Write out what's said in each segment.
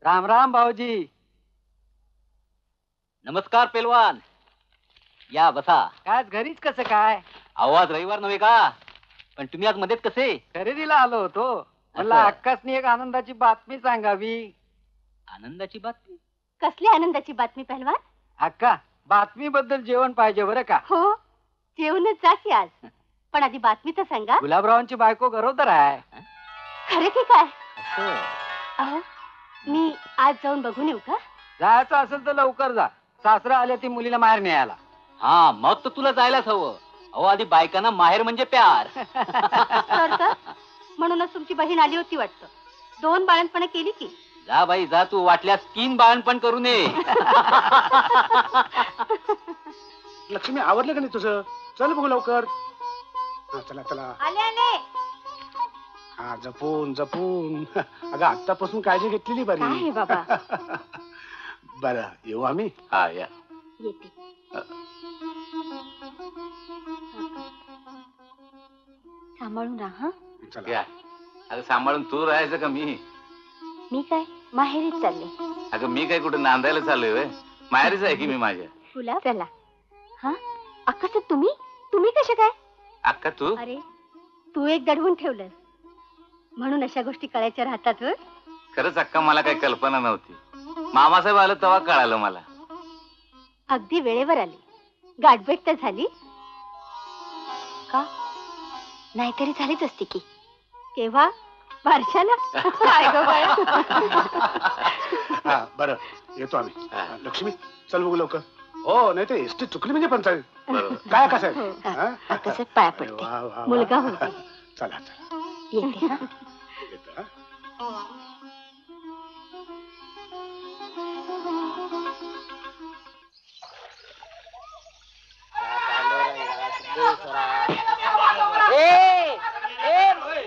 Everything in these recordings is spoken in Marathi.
राम राम भाऊजी. नमस्कार पेलवान. या बसा. काय घरीच कसं काय? आवाज रविवार नव्हे का? पण तुम्ही आज मध्येच कसे? खरेदीला आलो होतो. मला अक्कासनी एक आनंदाची बातमी सांगावी. आनंदाची बातमी? कसली आनंदाची बातमी पहलवान? अक्का, बातमीबद्दल जेवण पाहिजे बरं का? हो, जेवणच जा की आज. पण आधी बातमी तर सांगा. गुलाबरावांची बायको गरोदर आहे. खरे की काय? असं. अहो, मी आज जाऊन बघून येऊ का? जायचं असेल तर लवकर जा. सासरा आले ती मुलीला माहेर न्यायला. हा, मग तर तुला जायलाच हवं. अहो, आधी बायकांना माहेर म्हणजे प्यार. तर म्हणूनच तुमची बहीण आली होती वाटतं. 2 बाळंतपणे केली की. जा बाई जा, तू वाटल्यास 3 बाळणपण करू नये. लक्ष्मी, आवडलं का नाही तुझं? चल बघू लवकर. हा, चला चला. आले आले. हा, जपून जपून. अगं, आतापासून काळजी घेतलेली बरी. काय बाबा? बरं, येऊ आम्ही. हा, या. येते. सांभाळून राहा. चला. अगं, सांभाळून तू राहायचं का मी? मी काय माहेरीच चालले. अगं, मी काय कुठे नांदायला चाललोय? माहेरीच आहे की मी माझ्या. गुलाब, चला. हा, अक्का साहेब, तुम्ही कसे काय? अक्का तू? अरे, तू एक दडवून ठेवलंस म्हणून अशा गोष्टी कळायच्या राहतात. खरंच अक्का, मला काही कल्पना नव्हती. मामासाहेब आलं तेव्हा कळालं मला. अगदी वेळेवर आली. गाठभेट तर झाली का? नाहीतरी झालीच असती की. केव्हा? बारशाला. काय गं बाळा? हा, बरं, येतो आम्ही. लक्ष्मी, चल बघू लवकर. हो, नाही ते एसटी चुकली म्हणजे पंचायत. काय कसं आहे? कसं पाया पडते. मुलगा होते. चला चला, येते. हा. येतो, हा.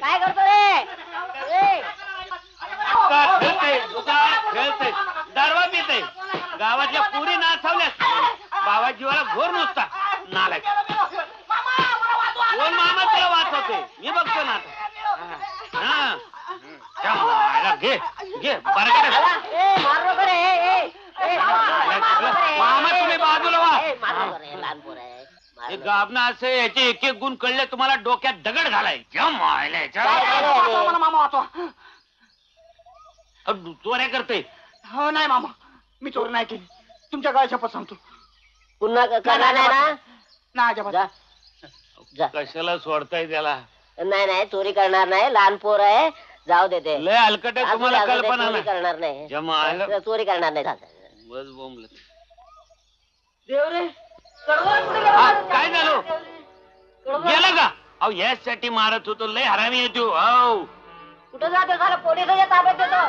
काय करतो रे? खेळते दारवा पिते गावातल्या पुरी नाचवल्यास बाबा जीवाला घोर नुसता नालायक. कोण मामा तुला वाचवते? मी बघतो ना. घे घे बरं. मामा तुम्ही बाजूला वा. गाबना असे याचे एक एक गुण कळले तुम्हाला डोक्यात दगड घालाय. चोऱ्या करते? हो नाही मामा, मी चोरी नाही केली. तुमच्या गायच्या शपथ सांगतो. पुन्हा करणार नाही ना? ना अजिबात. जा. कशाला सोडताय त्याला? नाही, चोरी करणार नाही. लहान पोर आहे, जाऊ दे ते. लय हलकट आहे, तुम्हाला कल्पना चोरी करणार नाही. जमा चोरी करणार नाही. बस बोंबल. देव रे, काय झालं? गेलं का? अहो, यासाठी मारत होतो. लय हरामी आहे तू. हो, कुठं जातो? झालं पोलिसाच्या ताब्यात देतो.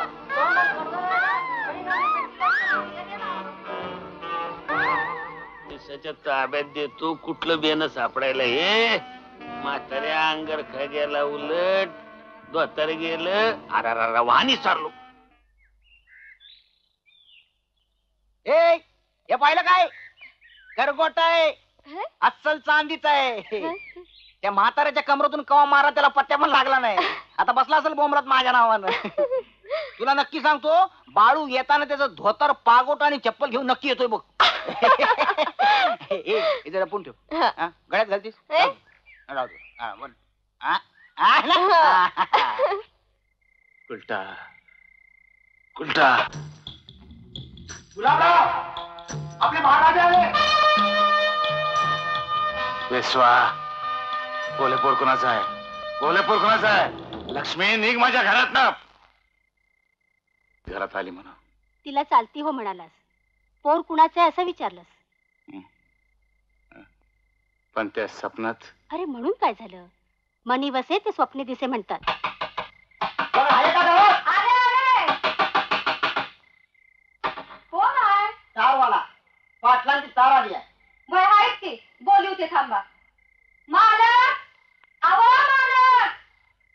पोलिसाच्या ताब्यात देतो. कुठलं बेन सापडायला? हे म्हाताऱ्या अंगर खग्याला उलट दोतर गेलं. अरा वाहनी चाललो. हे पाहिलं काय? गरगोट आहे, अस्सल चांदीच आहे. त्या म्हाताऱ्याच्या कमरातून कवा मारा त्याला पत्त्या पण लागला नाही. आता बसला असेल बोंबलात माझ्या नावानं. तुला नक्की सांगतो, बाळू येताना त्याचं धोतर, पागोट आणि चप्पल घेऊन नक्की येतोय बघ. जरा पुन ठेव. गळ्यात घालतीस? उलटा उलटा. आपले महाराज आले. पेशवा, बोलेपोर कोणाचा आहे? बोलेपोर कोणाचा आहे? लक्ष्मी, निघ माझ्या घरात ना. घरात आली म्हणा. तिला चालती हो म्हणालास. पोर कुणाचं आहे असं विचारलंस. पण त्या स्वप्नात. अरे, म्हणून काय झालं? मनी वसे ते स्वप्ने दिसे म्हणतात. तारवाला पाटलांची तार आली आहे. बोलू ते थांबा. मालक, आवो मालक,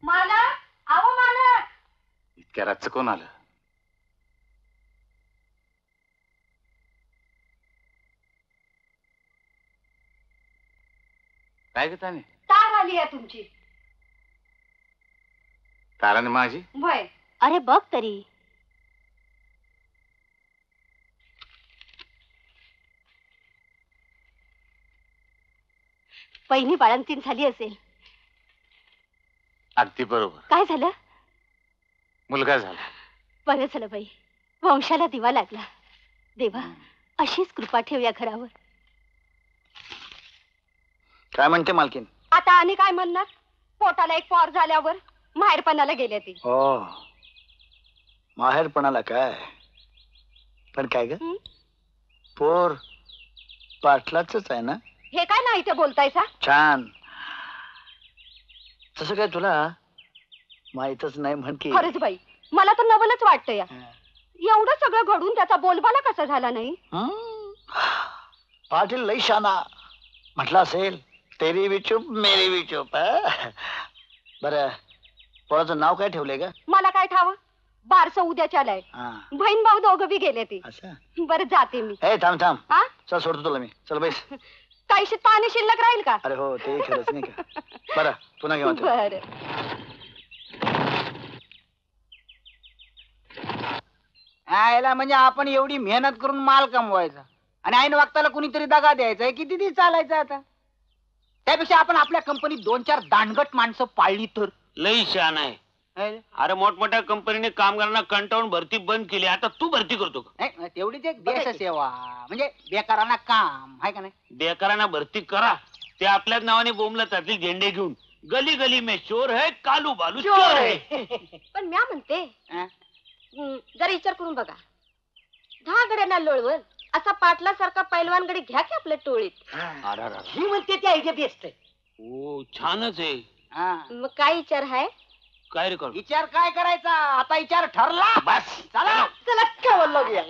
मालक, आवो मालक. इतक्या रातचं कोण आलं? काय ग ताने? तार आली आहे तुमची. ताराने माझी? वय. अरे बघ तरी. बहिणी बाळंतीण झाली असेल. अगदी बरोबर. काय झालं? मुलगा झाला. बरं झालं बाई, वंशाला दिवा लागला. देवा अशीच कृपा ठेव या घरावर. काय म्हणते मालकीन? आता आणि काय म्हणणार? पोटाला एक पोर झाल्यावर माहेरपणाला गेले ती. हो, माहेरपणाला काय, पण काय ग, हं? पोर पाटलाच आहे ना? हे काय नाही ते बोलतायसा? छान. तसं काय तुला माहीतच नाही म्हण की. खरंच बाई, मला तर नवलच वाटतं या. हं. एवढं सगळं घडून त्याचा बोलबाला कसा झाला नाही? पाटील लई शाना म्हटलं असेल, तेरी भी चूप मेरी भी चूप. बर, पोराचं नाव काय ठेवलंय का? मला काय ठाव, बारस उद्याच्या आलाय. बहीण भाऊ दोघं बी गेले ती. असं? बरं जाते मी. ए थांब थांब, हा? चल सोडतो तुला मी. चल बैस. काही पाणी शिल्लक राहील का? अरे हो, ते खरंच नाही का. बरं, पुन्हा घेऊन चल. बर. याला म्हणजे आपण एवढी मेहनत करून माल कमवायचा आणि ऐन वक्ताला कुणीतरी दगा द्यायचा, किती दिवस चालायचं आता? त्यापेक्षा आपण आपल्या कंपनीत 2-4 दांडगट माणसं पाळली तर. लई शान आहे. अरे मोठमोठ्या कंपनीने कामगारांना कंटाळून भरती बंद केली, आता तू भरती करतो का? नाही, तेवढीच एक देशसेवा, म्हणजे बेकारांना काम आहे का नाही? बेकारांना भरती करा, ते आपल्याच नावाने बोंबलत जातील झेंडे घेऊन. गली गली में चोर है, कालू बालू चोर है. पण म्या म्हणते, हा? जरा विचार करून बघा. 10 गड्यांना लोळवल असा पाटलासारखा पैलवान गडी घ्या की आपल्या टोळीत. ही म्हणते ती ऐकत असते. हो, छानच आहे. हा. मग काय विचार आहे? काय रे कर विचार काय करायचा, आता विचार ठरला. बस चला चला खेळून बघूया.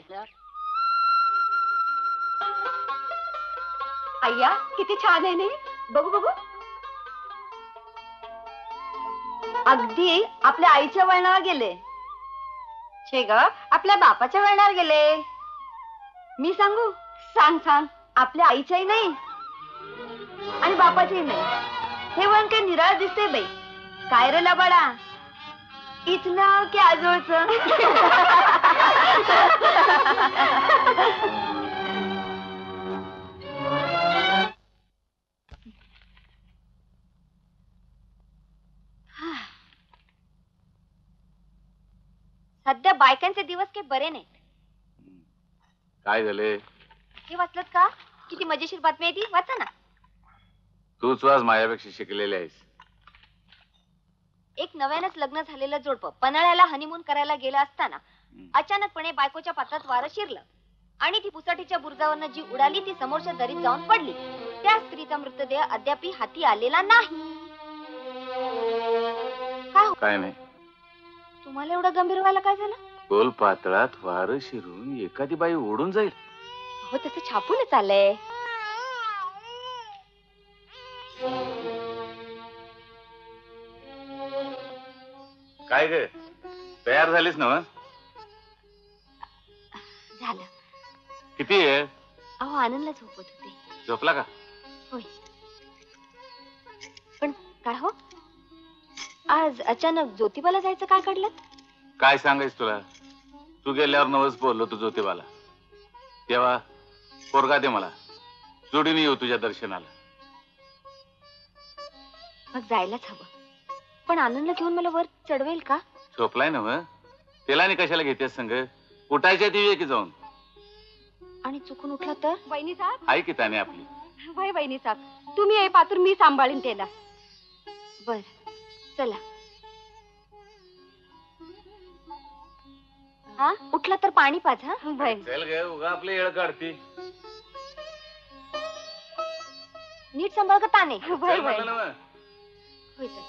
अय्या किती छान आहे नाही? बघू बघू. अगदी आपल्या आईच्या वळणावर गेले. छे ग, आपल्या बापाच्या वळणावर गेले. मी सांगू? सांग सांग. आपल्या आईच्याही नाही आणि बापाच्याही नाही. हे वळण काही निराळ दिसते बाई. काय रे लबाडा, इथलं की आजोळचं? सध्या बायकांचे दिवस काही बरे नाहीत. काय झाले? हे वाचलत का? किती मजेशीर बातमी आहे ती, वाचा ना. तूच वाज, माझ्यापेक्षा शिकलेली आहेस. एक नव्यानच लग्न झालेलं जोडपं पन्हाळ्याला हनीमून करायला गेलं असताना अचानकपणे बायकोच्या पात्रात वारं शिरलं आणि ती पुसाटीच्या बुरुजावरनं जी उडाली ती समोरच्या दरीत जाऊन पडली. त्या स्त्रीचा मृतदेह अद्याप हाती आलेला नाही. काय नाही, तुम्हाला एवढं गंभीर व्हायला काय झालं? खोल पातळात वारं शिरून एखादी बाई ओढून जाईल. हो, तसं छापूनच आलंय. काय ग, तयार झालीस ना? झालं. किती आहे? अहो, आनंदला झोपत होते. झोपला का? होय. पण काय हो, आज अचानक ज्योतिबाला जायचं काय काढलं? काय सांगायच तुला, तू गेल्यावर नवस बोललो तू ज्योतिबाला. तेव्हा पोरगा दे मला, जोडीने येऊ तुझ्या दर्शनाला. मग जायलाच हवं. पण आनंदला घेऊन मला वर चढवेल का? झोपलाय ना मग, त्याला आणि कशाला घेतेस संग? उठायच्या दिवे की जाऊन. आणि चुकून उठला तर? बहिणी साहेब, आहे की ताने आपली. वय बहिणी साहेब, तुम्ही ये पातूर, मी सांभाळीन त्याला. बर, चला. हा, उठला तर पाणी पाज. हा, वय. चल ग, उगा आपली येळ काढती. नीट सांभाळ का ताने. चल वय वय. म्हटलं ना मग. होय, चल.